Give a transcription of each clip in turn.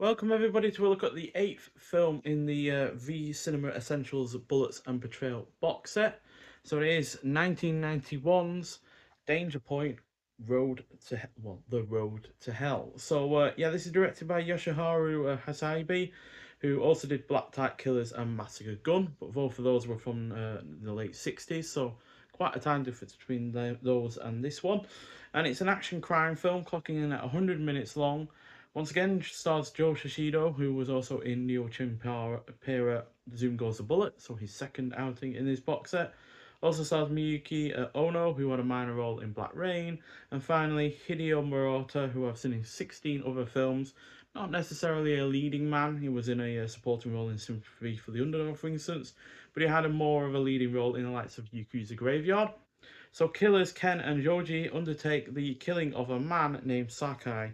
Welcome everybody to a look at the 8th film in the V Cinema Essentials Bullets and Betrayal box set. So it is 1991's Danger Point The Road to Hell. So yeah, this is directed by Yoshiharu Hasaibi, who also did Black Type Killers and Massacre Gun, but both of those were from the late 60s, so quite a time difference between those and this one. And it's an action crime film clocking in at 100 minutes long. Once again, stars Joe Shishido, who was also in Neo Chimpera Zoom Goes the Bullet, so his second outing in this box set. Also stars Miyuki Ono, who had a minor role in Black Rain. And finally, Hideo Murata, who I've seen in 16 other films. Not necessarily a leading man, he was in a supporting role in Sympathy for the Underdog, for instance, but he had more of a leading role in the likes of Yakuza Graveyard. So killers Ken and Joji undertake the killing of a man named Sakai.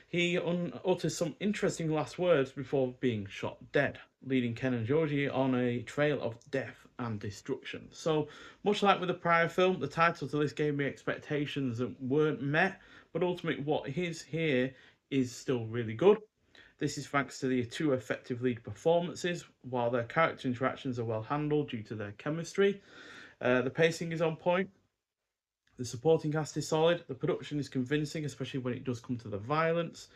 He utters some interesting last words before being shot dead, leading Ken and Georgie on a trail of death and destruction. So, much like with the prior film, the title to this gave me expectations that weren't met, but ultimately, what is here is still really good. This is thanks to the two effective lead performances, while their character interactions are well handled due to their chemistry. The pacing is on point, the supporting cast is solid, the production is convincing, especially when it does come to the violence.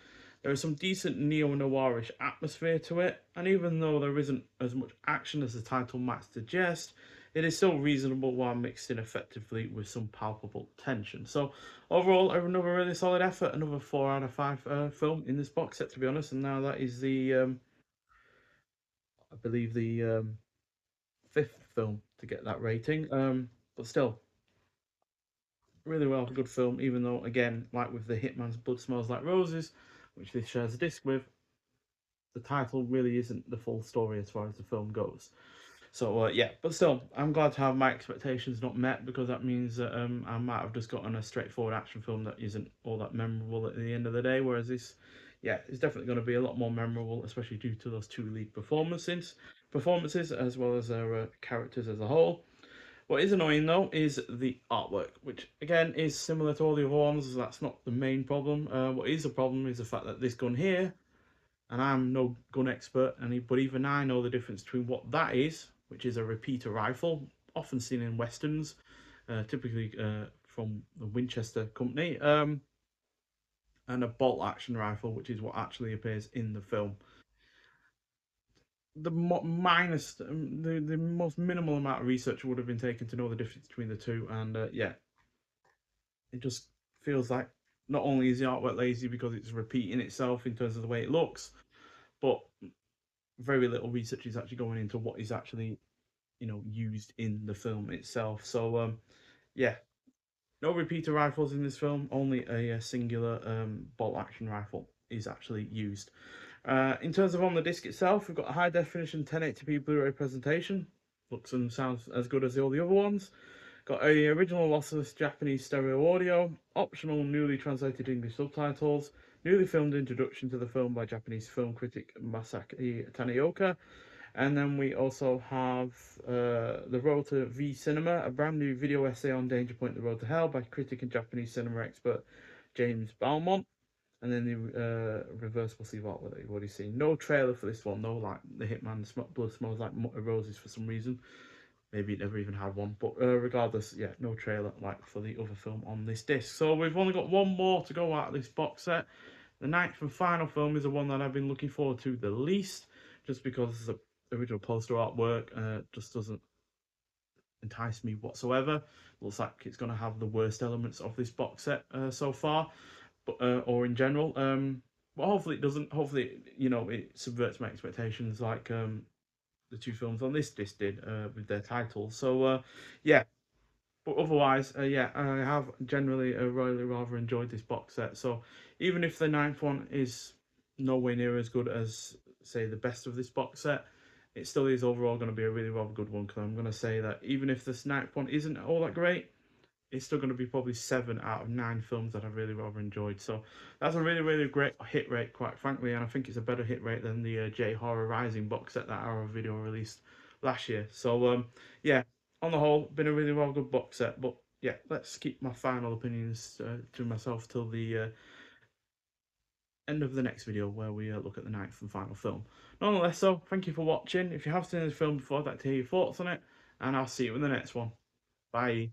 There is some decent neo-noirish atmosphere to it, and even though there isn't as much action as the title might suggest, it is still reasonable while mixed in effectively with some palpable tension. So overall, another really solid effort, another 4 out of 5 film in this box set, to be honest. And now that is the, I believe, the fifth film to get that rating. But still, really well, good film, even though, again, like with the Hitman's Blood Smells Like Roses, which this shares a disc with, the title really isn't the full story as far as the film goes. So, yeah, but still, I'm glad to have my expectations not met, because that means that I might have just gotten a straightforward action film that isn't all that memorable at the end of the day, whereas this, yeah, is definitely going to be a lot more memorable, especially due to those two lead performances as well as their characters as a whole. What is annoying though is the artwork, which again is similar to all the other ones. That's not the main problem. What is the problem is the fact that this gun here, and I'm no gun expert, but even I know the difference between what that is, which is a repeater rifle, often seen in westerns, typically from the Winchester company, and a bolt action rifle, which is what actually appears in the film. The most minimal amount of research would have been taken to know the difference between the two, and yeah, it just feels like not only is the artwork lazy because it's repeating itself in terms of the way it looks, but very little research is actually going into what is actually used in the film itself. So yeah, no repeater rifles in this film. Only a singular bolt action rifle is actually used. In terms of on the disc itself, we've got a high definition 1080p Blu-ray presentation. Looks and sounds as good as all the other ones. Got a original lossless Japanese stereo audio, optional newly translated English subtitles, newly filmed introduction to the film by Japanese film critic Masaki Tanioka, and then we also have The Road to V Cinema, a brand new video essay on Danger Point The Road to Hell by critic and Japanese cinema expert James Balmont. And then the reversible sleeve artwork that you've already seen. No trailer for this one, though, like the Hitman Blood Smells Like Roses for some reason. Maybe it never even had one, but regardless, yeah, no trailer like for the other film on this disc. So we've only got one more to go out of this box set. The ninth and final film is the one that I've been looking forward to the least, just because the original poster artwork just doesn't entice me whatsoever. Looks like it's going to have the worst elements of this box set so far, but or in general. But hopefully it doesn't. Hopefully, it subverts my expectations, like the two films on this disc did with their titles. So yeah, but otherwise, yeah, I have generally really rather enjoyed this box set. So even if the ninth one is nowhere near as good as, say, the best of this box set, it still is overall going to be a really rather good one. Because I'm going to say that even if this ninth one isn't all that great, it's still going to be probably 7 out of 9 films that I've really rather enjoyed. So that's a really, really great hit rate, quite frankly, and I think it's a better hit rate than the J Horror Rising box set that our video released last year. So yeah, on the whole, been a really well good box set. But yeah, let's keep my final opinions to myself till the end of the next video where we look at the ninth and final film. Nonetheless, so thank you for watching. If you have seen this film before, I'd like to hear your thoughts on it, and I'll see you in the next one. Bye.